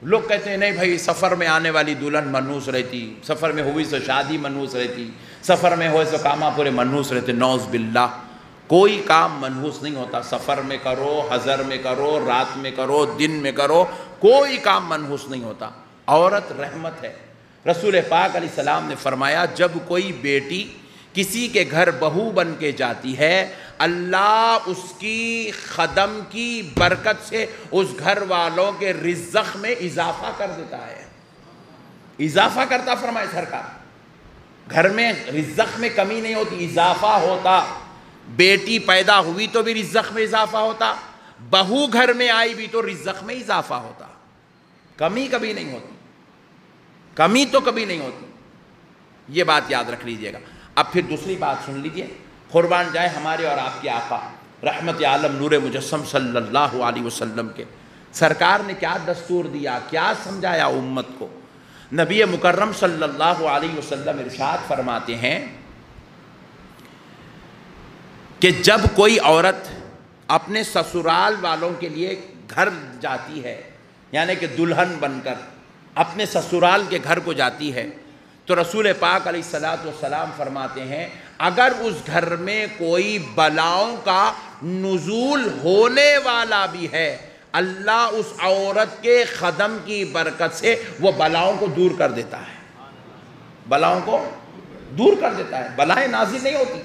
لوگ کہتے ہیں نہیں بھائی سفر میں آنے والی دلہن منحوس رہتی، سفر میں ہوئی سو شادی منحوس رہتی، سفر میں ہوئے سو کاما پورے منحوس رہتے. نعوذ باللہ، کوئی کام منحوس نہیں ہوتا. سفر میں کرو، حضر میں کرو، رات میں کرو، دن میں کرو، کوئی کام منحوس نہیں ہوتا. عورت رحمت ہے. رسول پاک علیہ السلام نے فرمایا جب کوئی بیٹی کسی کے گھر بہو بن کے جاتی ہے، اللہ اس کی خدم کی برکت سے اس گھر والوں کے رزق میں اضافہ کر دیتا ہے. اضافہ کرتا فرمائے سرکار. گھر میں رزق میں کمی نہیں ہوتی، اضافہ ہوتا. بیٹی پیدا ہوئی تو بھی رزق میں اضافہ ہوتا، بہو گھر میں آئی بھی تو رزق میں اضافہ ہوتا. کمی کبھی نہیں ہوتی، کمی تو کبھی نہیں ہوتی. یہ بات یاد رکھ لیجئے گا. اب پھر دوسری بات سن لیجئے. قربان جائے ہمارے اور آپ کے آقا رحمت عالم نور مجسم صلی اللہ علیہ وسلم کے. سرکار نے کیا دستور دیا، کیا سمجھایا امت کو. نبی مکرم صلی اللہ علیہ وسلم ارشاد فرماتے ہیں کہ جب کوئی عورت اپنے سسرال والوں کے لیے گھر جاتی ہے، یعنی کہ دلہن بن کر اپنے سسرال کے گھر کو جاتی ہے، تو رسول پاک علیہ السلام فرماتے ہیں اگر اس گھر میں کوئی بلاؤں کا نزول ہونے والا بھی ہے، اللہ اس عورت کے خدم کی برکت سے وہ بلاؤں کو دور کر دیتا ہے. بلاؤں کو دور کر دیتا ہے، بلائیں نازل نہیں ہوتی.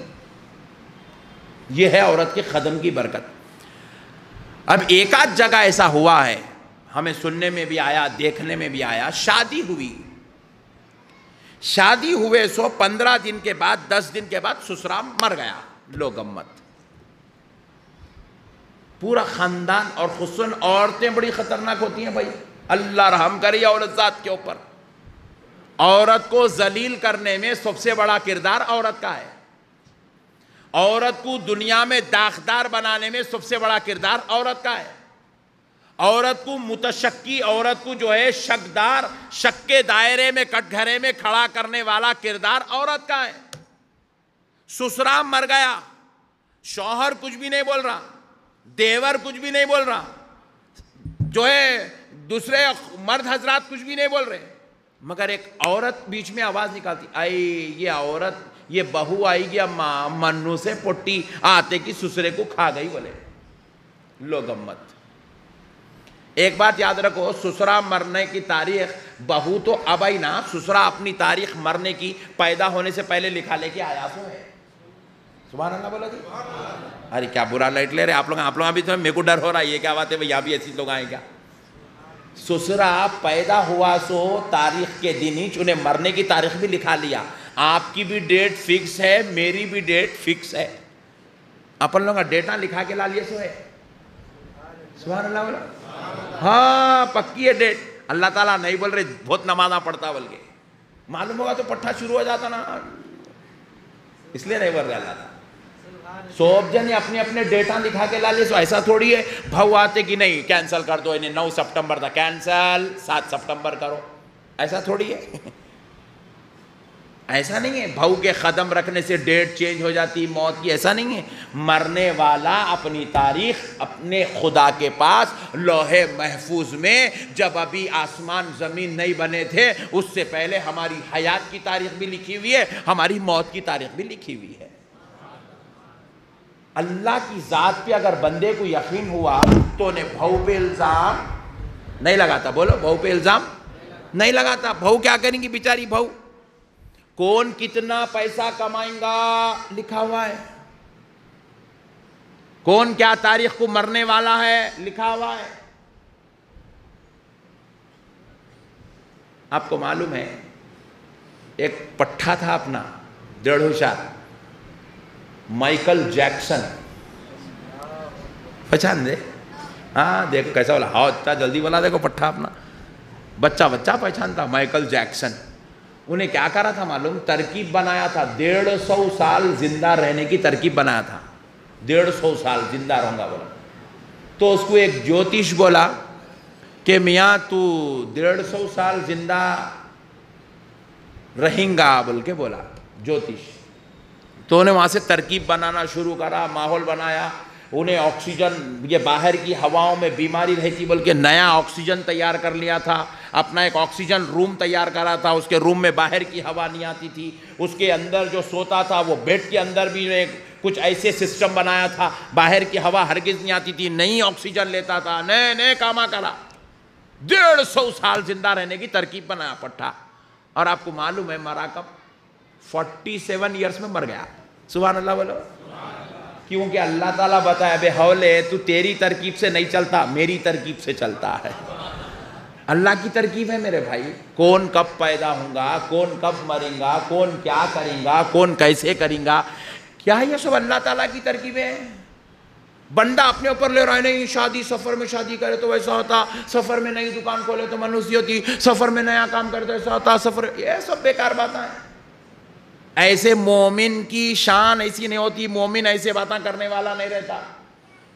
یہ ہے عورت کے خدم کی برکت. اب ایک آدھ جگہ ایسا ہوا ہے، ہمیں سننے میں بھی آیا، دیکھنے میں بھی آیا. شادی ہوئی، شادی ہوئے سو 15 دن کے بعد 10 دن کے بعد سسرال مر گیا. لوگ امت پورا خاندان، اور خصوصاً عورتیں بڑی خطرناک ہوتی ہیں بھائی. اللہ رحم کرے عورت ذات کے اوپر. عورت کو ذلیل کرنے میں سب سے بڑا کردار عورت کا ہے. عورت کو دنیا میں داغدار بنانے میں سب سے بڑا کردار عورت کا ہے. عورت کو متشکی، عورت کو جو ہے شکدار، شک کے دائرے میں کٹ گھرے میں کھڑا کرنے والا کردار عورت کا ہے. سسرال مر گیا، شوہر کچھ بھی نہیں بول رہا، دیور کچھ بھی نہیں بول رہا، جو ہے دوسرے مرد حضرات کچھ بھی نہیں بول رہے، مگر ایک عورت بیچ میں آواز نکالتی، آئی یہ عورت، یہ بہو آئی گیا منو سے پٹی آتے کی سسرے کو کھا گئی. بولے لوگ امت ایک بات یاد رکھو، سسرا مرنے کی تاریخ بہو تو اب آئی نا، سسرا اپنی تاریخ مرنے کی پیدا ہونے سے پہلے لکھا لے کے آیا تو ہے. سبحان اللہ بولا جی. ارے کیا برا لائٹ لے رہے آپ لوگ ابھی تو میرے کو ڈر ہو رہا ہے، یہ کیا بات ہے بھئی یہاں بھی ایسی لوگ آئیں کیا. سسرا پیدا ہوا سو تاریخ کے دن ہی انہیں مرنے کی تاریخ بھی لکھا لیا. آپ کی بھی ڈیٹ فکس ہے، میری بھی ڈیٹ فکس ہے. اپن لوگ ڈیٹا لکھا کے لا لیے سو ہے. سبحان اللہ بولا. ہاں پکی ہے ڈیٹ. اللہ تعالیٰ نہیں بول رہے بہت نمازاں پڑھتا بلکہ معلوم ہوگا تو پٹھا شروع ہو جاتا نا، اس لیے نہیں بول رہے اللہ تعالیٰ. سوب جن اپنے اپنے ڈیٹا لکھا کے لا لیے سو. ایسا تھوڑی ہے بھاؤ آتے کہ نہیں کینسل کر دو، انہیں 9 سپٹمبر تھا کینسل 7 سپٹمبر کرو، ایسا تھوڑی ہے. ایسا نہیں ہے بھاؤ کے قدم رکھنے سے ڈیٹ چینج ہو جاتی موت کی، ایسا نہیں ہے. مرنے والا اپنی تاریخ اپنے خدا کے پاس لوح محفوظ میں، جب ابھی آسمان زمین نہیں بنے تھے اس سے پہلے ہماری حیات کی تاریخ بھی لکھی ہوئی ہے، ہماری موت کی تاریخ بھی لکھی ہوئی ہے. اللہ کی ذات پہ اگر بندے کو یقین ہوا تو انہیں بھاؤ پہ الزام نہیں لگاتا. بولو بھاؤ پہ الزام نہیں لگاتا. بھاؤ کیا کریں گی بیچاری بھاؤ، کون کتنا پیسہ کمائیں گا لکھا ہوا ہے، کون کیا تاریخ کو مرنے والا ہے لکھا ہوا ہے. آپ کو معلوم ہے ایک پٹھا تھا اپنا ڈیڑھ ہوشار، مائیکل جیکسن، پہچان دے؟ ہاں دیکھو کیسا بولا، ہاں اتنا جلدی بولا، دیکھو پٹھا اپنا بچہ پہچانتا. مائیکل جیکسن انہیں کیا کرا تھا معلوم؟ ترکیب بنایا تھا، 150 سال زندہ رہنے کی ترکیب بنایا تھا. 150 سال زندہ رہوں گا بولا. تو اس کو ایک جوتش بولا کہ میاں تو 150 سال زندہ رہیں گا بول کے بولا جوتش. تو انہیں وہاں سے ترکیب بنانا شروع کرا، ماحول بنایا. انہیں آکسیجن، یہ باہر کی ہواؤں میں بیماری رہتی، بلکہ نیا آکسیجن تیار کر لیا تھا، اپنا ایک آکسیجن روم تیار کرا تھا، اس کے روم میں باہر کی ہوا نہیں آتی تھی، اس کے اندر جو سوتا تھا وہ بیڈ کے اندر بھی کچھ ایسے سسٹم بنایا تھا، باہر کی ہوا ہرگز نہیں آتی تھی، نئی آکسیجن لیتا تھا، نئے کاما کرا، 150 سال زندہ رہنے کی ترکیب بنایا پٹھا، اور آپ کو معلوم ہے مرا کب؟ 47 ایئرس میں مر گیا۔ سبحان اللہ بولو۔ کیونکہ اللہ تعالیٰ بتایا بے حولے تو تیری ترکیب سے نہیں چلتا، میری ترکیب سے چلتا ہے۔ اللہ کی ترکیب ہے میرے بھائی، کون کب پیدا ہوں گا، کون کب مریں گا، کون کیا کریں گا، کون کیسے کریں گا، کیا یہ سب اللہ تعالیٰ کی ترکیبیں ہیں؟ بندہ اپنے اوپر لے رہا ہے، نہیں شادی سفر میں شادی کرے تو ویسا ہوتا، سفر میں نئی دکان کھولے تو منوسی ہوتی، سفر میں نیا کام کرے تو ایسا ہوتا، سفر، یہ سب بیکار باتیں ہیں۔ ایسے مومن کی شان ایسی نہیں ہوتی، مومن ایسے باتیں کرنے والا نہیں رہتا،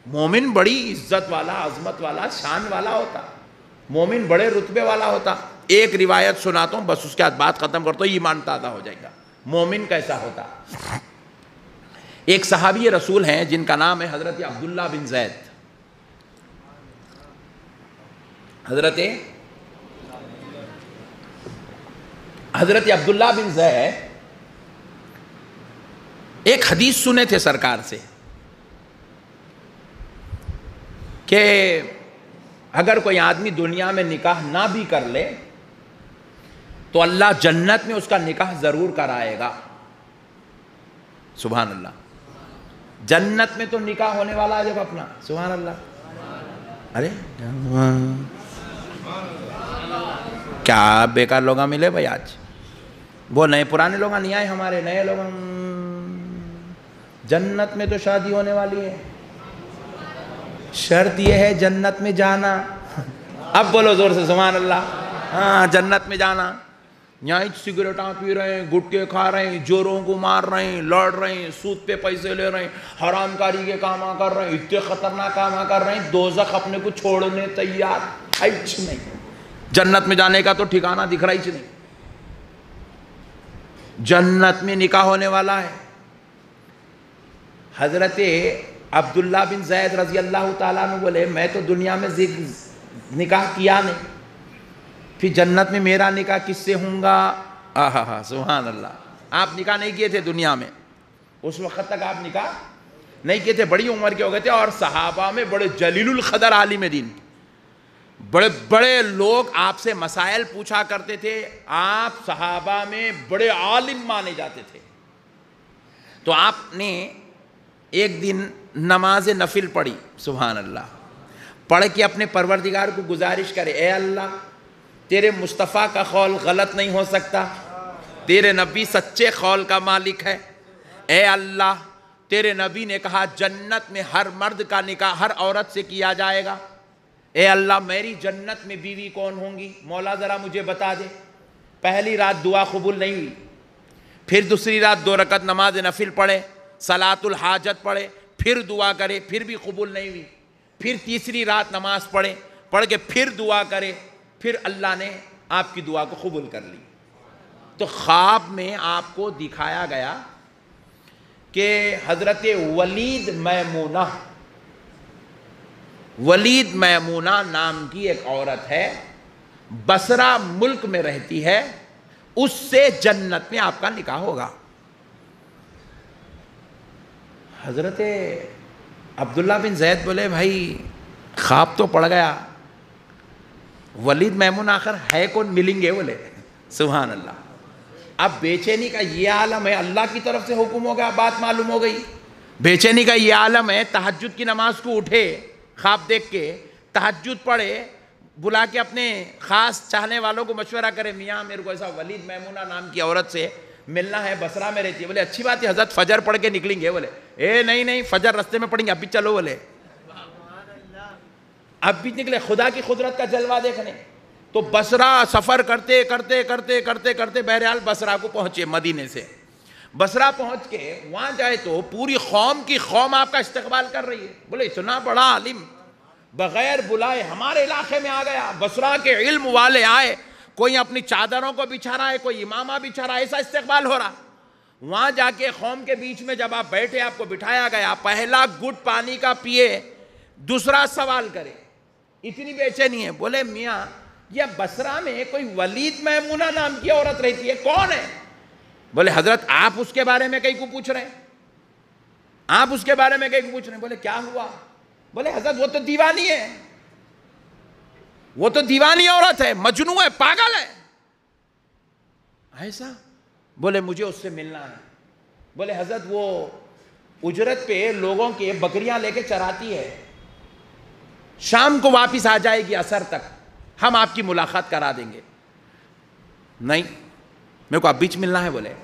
مومن بڑی عزت والا، عظمت والا، شان والا ہوتا، مومن بڑے رتبے والا ہوتا۔ ایک روایت سناتا ہوں بس، اس کے بعد بات ختم کرتا ہوں، ایمان تازہ ہو جائے گا۔ مومن کیسا ہوتا؟ ایک صحابی رسول ہیں جن کا نام ہے حضرت عبداللہ بن زید۔ حضرت عبداللہ بن زید ایک حدیث سنے تھے سرکار سے کہ اگر کوئی آدمی دنیا میں نکاح نہ بھی کر لے تو اللہ جنت میں اس کا نکاح ضرور کرائے گا۔ سبحان اللہ، جنت میں تو نکاح ہونے والا ہے جب اپنا۔ سبحان اللہ۔ ارے کیا بیکار لوگاں ملے بھائی آج، وہ نئے پرانے لوگ نہیں آئے، ہمارے نئے لوگ۔ جنت میں تو شادی ہونے والی ہے، شرط یہ ہے جنت میں جانا۔ اب بولو زور سے سبحان اللہ۔ ہاں جنت میں جانا، یہاں سگریٹاں پی رہے ہیں، گٹکے کھا رہے ہیں، جوروں کو مار رہے ہیں، لڑ رہے ہیں، سود پہ پیسے لے رہے ہیں، حرام کاری کے کام کر رہے ہیں، اتنے خطرناک کام کر رہے ہیں، دوزخ اپنے کو چھوڑنے تیار ہیچ نہیں۔ جنت میں جانے کا تو ٹھکانہ دکھ رہا ہی نہیں۔ جنت میں نکاح ہونے والا ہے۔ حضرت عبداللہ بن زید رضی اللہ تعالیٰ عنہ بولے میں تو دنیا میں نکاح کیا نہیں، پھر جنت میں میرا نکاح کس سے ہوں گا؟ آہا سبحان اللہ۔ آپ نکاح نہیں کیے تھے دنیا میں، اس وقت تک آپ نکاح نہیں کیے تھے، بڑی عمر کے ہو گئے تھے، اور صحابہ میں بڑے جلیل القدر عالم دین، بڑے بڑے لوگ آپ سے مسائل پوچھا کرتے تھے، آپ صحابہ میں بڑے عالم مانے جاتے تھے۔ تو آپ نے ایک دن نماز نفل پڑھی، سبحان اللہ، پڑھ کے اپنے پروردگار کو گزارش کرے، اے اللہ تیرے مصطفیٰ کا قول غلط نہیں ہو سکتا، تیرے نبی سچے قول کا مالک ہے، اے اللہ تیرے نبی نے کہا جنت میں ہر مرد کا نکاح ہر عورت سے کیا جائے گا، اے اللہ میری جنت میں بیوی کون ہوں گی؟ مولا ذرا مجھے بتا دے۔ پہلی رات دعا قبول نہیں ہوئی، پھر دوسری رات 2 رکعت نماز نفل پڑھے، صلاۃ الحاجت پڑھے، پھر دعا کرے، پھر بھی قبول نہیں ہوئی، پھر تیسری رات نماز پڑھ کے پھر دعا کرے، پھر اللہ نے آپ کی دعا کو قبول کر لی۔ تو خواب میں آپ کو دکھایا گیا کہ حضرت ولید میمونہ نام کی ایک عورت ہے، بصرہ ملک میں رہتی ہے، اس سے جنت میں آپ کا نکاح ہوگا۔ حضرت عبداللہ بن زید بولے بھائی خواب تو پڑ گیا، ولید میمون آخر ہے کون، ملیں گے؟ بولے سبحان اللہ۔ اب بے چینی کا یہ عالم ہے، اللہ کی طرف سے حکم ہو گیا، بات معلوم ہو گئی۔ بے چینی کا یہ عالم ہے، تہجد کی نماز کو اٹھے، خواب دیکھ کے تہجد پڑھے، بلا کے اپنے خاص چاہنے والوں کو مشورہ کرے، میاں میرے کو ایسا ولید میمونہ نام کی عورت سے ملنا ہے، بصرہ میں رہتی ہے۔ بولے اچھی بات ہے حضرت، فجر پڑھ کے نکلیں گے؟ بولے اے نہیں فجر رستے میں پڑھیں گے، اب بھی چلو۔ بولے اب بھی نکلے خدا کی قدرت کا جلوہ دیکھنے۔ تو بصرہ سفر کرتے کرتے بہرحال بصرہ کو پہنچے، مدینے سے بصرہ پہنچ کے وہاں جائے تو پوری قوم کی قوم آپ کا استقبال کر رہی ہے۔ بولے اتنا بڑا عالم بغیر بلائے ہمارے علاقے میں آ گیا، بصرہ کے علم والے آئے، کوئی اپنی چادروں کو بچھا رہا ہے، کوئی امامہ بچھا رہا ہے، ایسا استقبال ہو رہا۔ وہاں جا کے قوم کے بیچ میں جب آپ بیٹھے، آپ کو بٹھایا گیا، پہلا گھٹ پانی کا پیے، دوسرا سوال کرے، اتنی بے چینی ہے. بولے میاں یہ بصرہ میں کوئی ولید میمونہ نام کی عورت رہتی ہے، کون ہے؟ بولے حضرت آپ اس کے بارے میں کہیں کو پوچھ رہے ہیں، آپ اس کے بارے میں کہیں کو پوچھ رہے ہیں. بولے کیا ہوا؟ بولے حضرت وہ تو دیوانی ہے، وہ تو دیوانی عورت ہے، مجنون ہے، پاگل ہے. ایسا؟ بولے مجھے اس سے ملنا ہے. بولے حضرت وہ اجرت پہ لوگوں کے بکریاں لے کے چراتی ہے، شام کو واپس آ جائے گی عصر تک، ہم آپ کی ملاقات کرا دیں گے. نہیں میرے کو اب بیچ ملنا ہے. بولے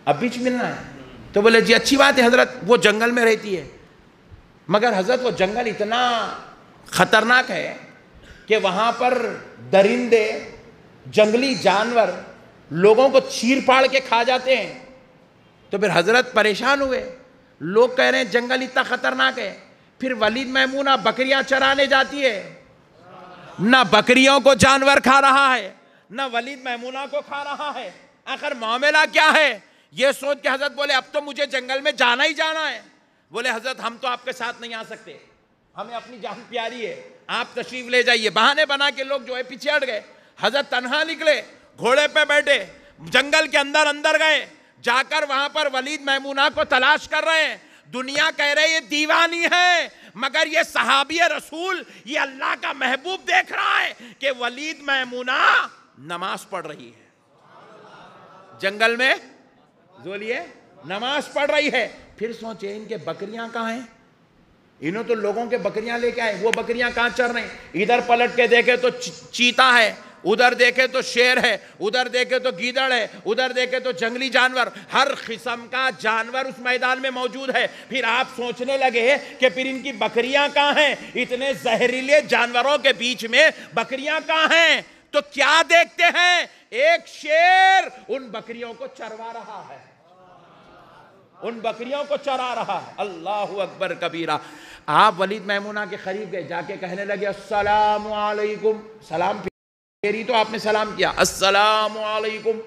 اب بیچ ملنا ہے؟ تو بولے جی اچھی بات ہے حضرت، وہ جنگل میں رہتی ہے، مگر حضرت وہ جنگل اتنا خطرناک ہے کہ وہاں پر درندے، جنگلی جانور لوگوں کو چیر پاڑ کے کھا جاتے ہیں. تو پھر حضرت پریشان ہوئے، لوگ کہہ رہے ہیں جنگل اتنا خطرناک ہے، پھر ولید میمونہ بکریاں چرانے جاتی ہے، نہ بکریوں کو جانور کھا رہا ہے، نہ ولید میمونہ کو کھا رہا ہے، آخر معاملہ کیا ہے؟ یہ سوچ کے حضرت بولے اب تو مجھے جنگل میں جانا ہی جانا ہے. بولے حضرت ہم تو آپ کے ساتھ نہیں آ سکتے، ہمیں اپنی جان پیاری ہے، آپ تشریف لے جائیے. بہانے بنا کے لوگ جو ہے پیچھے ہٹ گئے. حضرت تنہا نکلے، گھوڑے پہ بیٹھے، جنگل کے اندر گئے، جا کر وہاں پر ولید میمونہ کو تلاش کر رہے ہیں. دنیا کہہ رہے یہ دیوانی ہے، مگر یہ صحابی رسول، یہ اللہ کا محبوب دیکھ رہا ہے کہ ولید میمونہ نماز پڑھ رہی ہے جنگل میں، بولیے نماز پڑھ رہی ہے. پھر سوچے ان کے بکریاں کہاں ہیں؟ انہوں تو لوگوں کے بکریاں لے کے آئے، وہ بکریاں کہاں چر رہے ہیں؟ ادھر پلٹ کے دیکھے تو چیتا ہے، ادھر دیکھے تو شیر ہے، ادھر دیکھے تو گیدڑ ہے، ادھر دیکھے تو جنگلی جانور، ہر قسم کا جانور اس میدان میں موجود ہے. پھر آپ سوچنے لگے کہ پھر ان کی بکریاں کہاں ہیں؟ اتنے زہریلے جانوروں کے بیچ میں بکریاں کہاں ہیں؟ تو کیا دیکھتے ہیں؟ ایک شیر ان بکریوں کو چروا رہا ہے، ان بکریوں کو چرا رہا ہے. اللہ اکبر کبیرہ. آپ ولید میمونہ کے قریب گئے، جا کے کہنے لگے السلام علیکم. سلام پھیری تو آپ نے سلام کیا، السلام علیکم.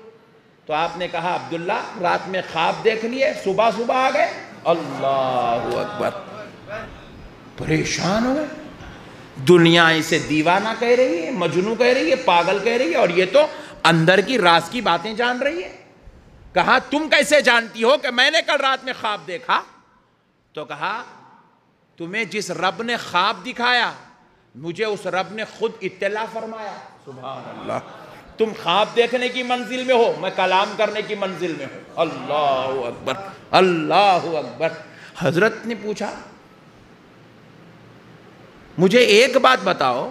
تو آپ نے کہا عبداللہ رات میں خواب دیکھ لیے، صبح آ گئے؟ اللہ اکبر. پریشان ہوئے، دنیا اسے دیوانہ کہہ رہی ہے، مجنون کہہ رہی ہے، پاگل کہہ رہی ہے، اور یہ تو اندر کی راز کی باتیں جان رہی ہے. کہا تم کیسے جانتی ہو کہ میں نے کل رات میں خواب دیکھا؟ تو کہا تمہیں جس رب نے خواب دکھایا مجھے اس رب نے خود اطلاع فرمایا. سبحان اللہ. تم خواب دیکھنے کی منزل میں ہو، میں کلام کرنے کی منزل میں ہوں. اللہ اکبر، اللہ اکبر. حضرت نے پوچھا مجھے ایک بات بتاؤ،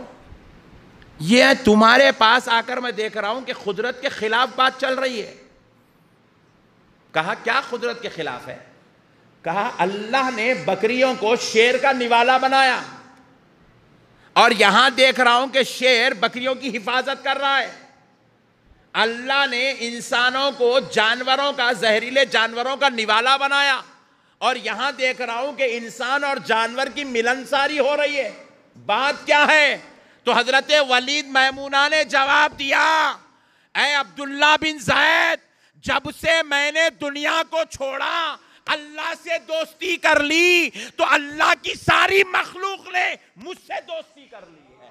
یہ تمہارے پاس آ کر میں دیکھ رہا ہوں کہ قدرت کے خلاف بات چل رہی ہے. کہا کیا قدرت کے خلاف ہے؟ کہا اللہ نے بکریوں کو شیر کا نوالا بنایا، اور یہاں دیکھ رہا ہوں کہ شیر بکریوں کی حفاظت کر رہا ہے. اللہ نے انسانوں کو جانوروں کا، زہریلے جانوروں کا نوالا بنایا، اور یہاں دیکھ رہا ہوں کہ انسان اور جانور کی ملنساری ہو رہی ہے. بات کیا ہے؟ تو حضرت ولید میمونہ نے جواب دیا اے عبداللہ بن زید، جب سے میں نے دنیا کو چھوڑا، اللہ سے دوستی کر لی، تو اللہ کی ساری مخلوق نے مجھ سے دوستی کر لی ہے.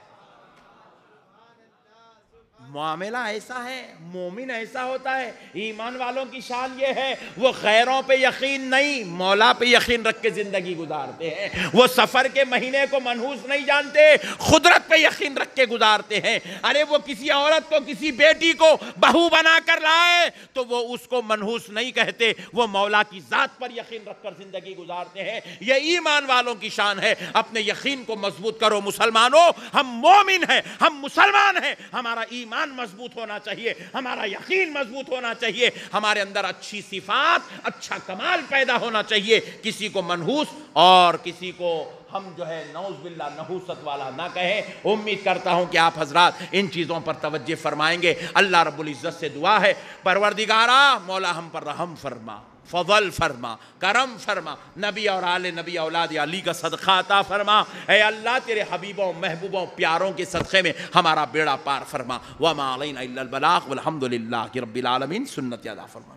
معاملہ ایسا ہے، مومن ایسا ہوتا ہے. ایمان والوں کی شان یہ ہے وہ غیروں پہ یقین نہیں، مولا پہ یقین رکھ کے زندگی گزارتے ہیں. وہ سفر کے مہینے کو منحوس نہیں جانتے، قدرت پہ یقین رکھ کے گزارتے ہیں. ارے وہ کسی عورت کو، کسی بیٹی کو بہو بنا کر لائے تو وہ اس کو منحوس نہیں کہتے، وہ مولا کی ذات پر یقین رکھ کر زندگی گزارتے ہیں. یہ ایمان والوں کی شان ہے. اپنے یقین کو مضبوط کرو مسلمانوں. ہم مومن ہیں، ہم مسلمان ہیں. ہمارا ایمان مضبوط ہونا چاہیے، ہمارا یقین مضبوط ہونا چاہیے، ہمارے اندر اچھی صفات، اچھا کمال پیدا ہونا چاہیے. کسی کو منحوس اور کسی کو ہم جو ہے نعوذ باللہ نحوست والا نہ کہیں. امید کرتا ہوں کہ آپ حضرات ان چیزوں پر توجہ فرمائیں گے. اللہ رب العزت سے دعا ہے پروردگارا مولا ہم پر رحم فرما، فضل فرما، کرم فرما، نبی اور آل نبی اولاد علی کا صدقہ عطا فرما. اے اللہ تیرے حبیبوں، محبوبوں، پیاروں کے صدقے میں ہمارا بیڑا پار فرما. وما علینا الا البلاغ والحمد للہ رب العالمین. سنت ادا فرما.